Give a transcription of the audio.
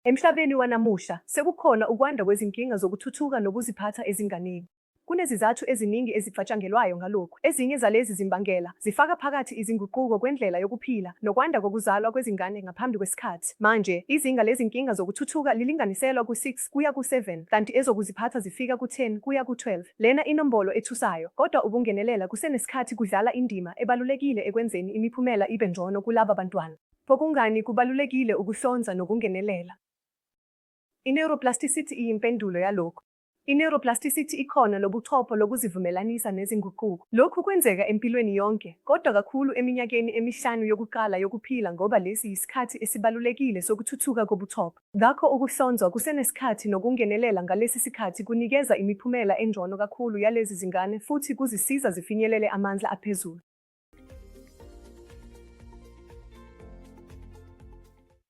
Emhlabeni wanamusha, sekukhona ukwanda kwezinkinga zokuthuthuka nokuziphatha ezinganeni. Kunezizathu eziningi ezicatshangelwayo ngalokhu. Ezinye zalezi zimbangela zifaka phakathi izinguquko kwendlela yokuphila nokwanda kokuzalwa kwezingane ngaphambi kwesikhathi. Manje, izinga lezinkinga zokuthuthuka lilinganiselwa ku-6 kuya ku-7, kanti ezokuziphatha zifika ku-10 kuya ku-12. Lena inombolo ethusayo, kodwa ukungenelela kusenesikhathi kudlala indima ebalulekile ekwenzeni imiphumela ibe ngcono kulaba bantwana. Pokungani kubalulekile ukuhlonza nokungenelela? I-neuroplasticity iyimpendulo yalokhu. I-neuroplasticity ikhono lobuchopho lokuzivumelanisa nezinguquko. Lokhu kwenzeka empilweni yonke, kodwa kakhulu eminyakeni emihlanu yokuqala yokuphila ngoba lesi yisikhathi esibalulekile sokuthuthuka kobuchopho. Ngakho ukuhlonzwa kusenesikhathi nokungenelela ngalesi sikhathi kunikeza imiphumela engcono kakhulu yalezi zingane futhi kuzisiza zifinyelele amandla aphezulu.